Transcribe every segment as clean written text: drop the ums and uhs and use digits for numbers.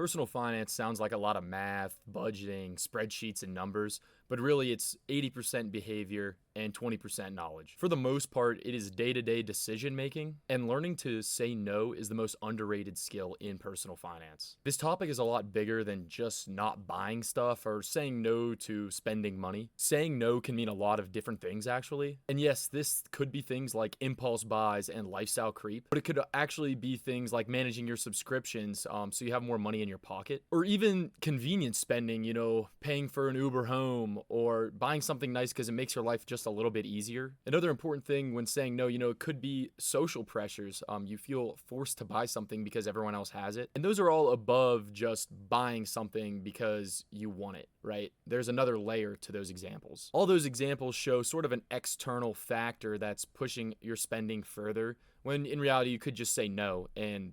Personal finance sounds like a lot of math, budgeting, spreadsheets, and numbers, but really it's 80% behavior and 20% knowledge. For the most part, it is day-to-day decision making, and learning to say no is the most underrated skill in personal finance. This topic is a lot bigger than just not buying stuff or saying no to spending money. Saying no can mean a lot of different things, actually. And yes, this could be things like impulse buys and lifestyle creep, but it could actually be things like managing your subscriptions so you have more money in your pocket, or even convenience spending, paying for an Uber home or buying something nice because it makes your life just a little bit easier. Another important thing when saying no, it could be social pressures. You feel forced to buy something because everyone else has it. And those are all above just buying something because you want it, right? There's another layer to those examples. All those examples show sort of an external factor that's pushing your spending further, when in reality you could just say no and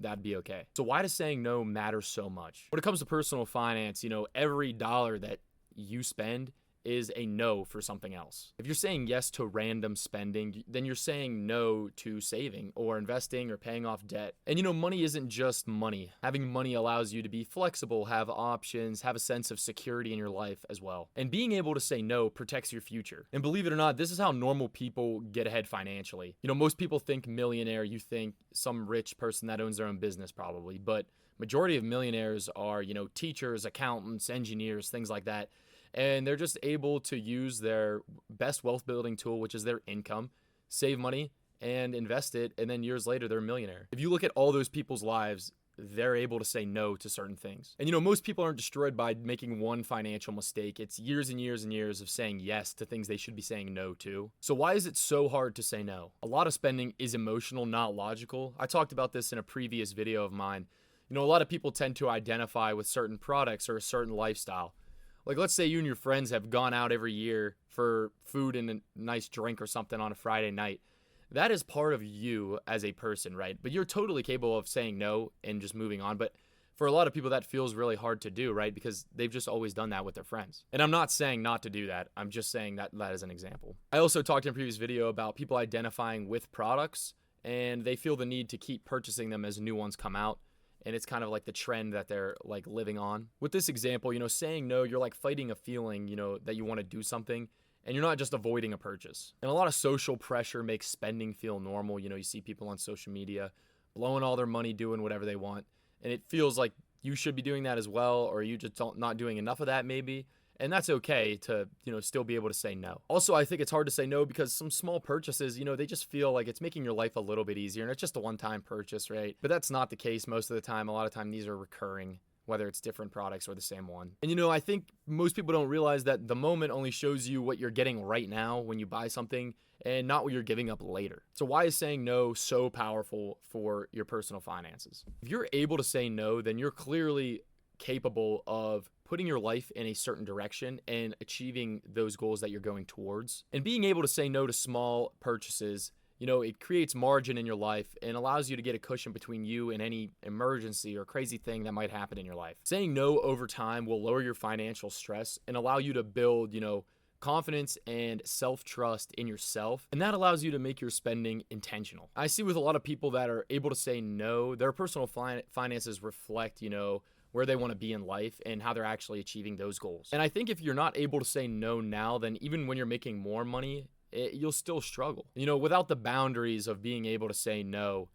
that'd be okay. So why does saying no matter so much? When it comes to personal finance, every dollar that you spend is a no for something else. If you're saying yes to random spending, then you're saying no to saving or investing or paying off debt. And money isn't just money. Having money allows you to be flexible, have options, have a sense of security in your life as well. And being able to say no protects your future. And believe it or not, this is how normal people get ahead financially. Most people think millionaire, you think some rich person that owns their own business probably, but majority of millionaires are, teachers, accountants, engineers, things like that. And they're just able to use their best wealth building tool, which is their income, save money and invest it. And then years later, they're a millionaire. If you look at all those people's lives, they're able to say no to certain things. And most people aren't destroyed by making one financial mistake. It's years and years and years of saying yes to things they should be saying no to. So why is it so hard to say no? A lot of spending is emotional, not logical. I talked about this in a previous video of mine. A lot of people tend to identify with certain products or a certain lifestyle. Like, let's say you and your friends have gone out every year for food and a nice drink or something on a Friday night. That is part of you as a person, right? But you're totally capable of saying no and just moving on. But for a lot of people, that feels really hard to do, right? Because they've just always done that with their friends. And I'm not saying not to do that. I'm just saying that as an example. I also talked in a previous video about people identifying with products, and they feel the need to keep purchasing them as new ones come out. And it's kind of like the trend that they're like living on. With this example, saying no, you're like fighting a feeling, that you want to do something, and you're not just avoiding a purchase. And a lot of social pressure makes spending feel normal. You see people on social media blowing all their money doing whatever they want. And it feels like you should be doing that as well, or you just not doing enough of that maybe. And that's okay to, still be able to say no. Also, I think it's hard to say no because some small purchases, they just feel like it's making your life a little bit easier. And it's just a one-time purchase, right? But that's not the case most of the time. A lot of time these are recurring, whether it's different products or the same one. And I think most people don't realize that the moment only shows you what you're getting right now when you buy something and not what you're giving up later. So why is saying no so powerful for your personal finances? If you're able to say no, then you're clearly capable of putting your life in a certain direction and achieving those goals that you're going towards. And being able to say no to small purchases, it creates margin in your life and allows you to get a cushion between you and any emergency or crazy thing that might happen in your life. Saying no over time will lower your financial stress and allow you to build, confidence and self-trust in yourself, and that allows you to make your spending intentional. I see with a lot of people that are able to say no, their personal finances reflect, where they want to be in life and how they're actually achieving those goals. And I think if you're not able to say no now, then even when you're making more money, you'll still struggle. Without the boundaries of being able to say no,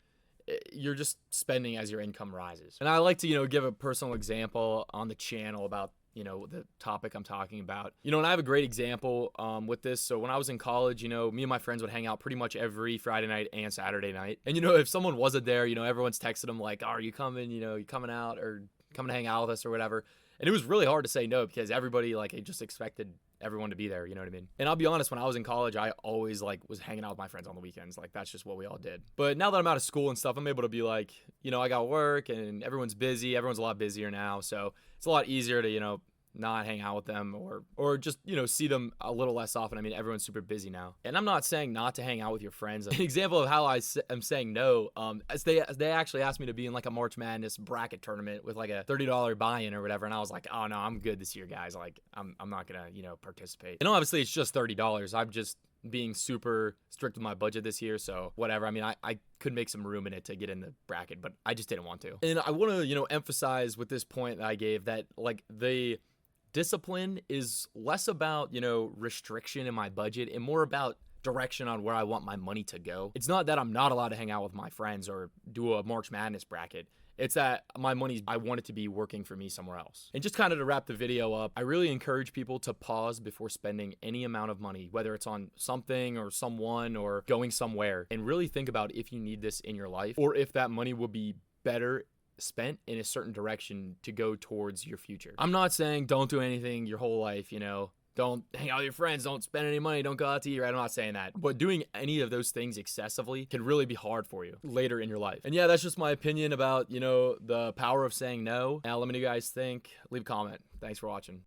you're just spending as your income rises. And I like to, give a personal example on the channel about the topic I'm talking about. And I have a great example with this. So when I was in college, me and my friends would hang out pretty much every Friday night and Saturday night. And if someone wasn't there, everyone's texting them like, oh, are you coming? You coming out or coming to hang out with us or whatever. And it was really hard to say no because everybody it just expected everyone to be there, you know what I mean? And I'll be honest, when I was in college, I always was hanging out with my friends on the weekends. That's just what we all did. But now that I'm out of school and stuff, I'm able to be I got work and everyone's busy. Everyone's a lot busier now. So it's a lot easier to, not hang out with them or just, see them a little less often. I mean, everyone's super busy now. And I'm not saying not to hang out with your friends. An example of how I'm saying no, as they actually asked me to be in a March Madness bracket tournament with a $30 buy-in or whatever. And I was like, oh no, I'm good this year, guys. I'm not gonna, participate. And obviously it's just $30. I'm just being super strict with my budget this year, so whatever. I mean, I could make some room in it to get in the bracket, but I just didn't want to. And I want to, emphasize with this point that I gave that, like, the discipline is less about, restriction in my budget and more about direction on where I want my money to go. It's not that I'm not allowed to hang out with my friends or do a March Madness bracket. It's that my money, I want it to be working for me somewhere else. And just kind of to wrap the video up, I really encourage people to pause before spending any amount of money, whether it's on something or someone or going somewhere, and really think about if you need this in your life or if that money will be better spent in a certain direction to go towards your future. I'm not saying don't do anything your whole life, don't hang out with your friends, don't spend any money, don't go out to eat, right? I'm not saying that. But doing any of those things excessively can really be hard for you later in your life. And yeah, that's just my opinion about, the power of saying no. Now, let me know what you guys think. Leave a comment. Thanks for watching.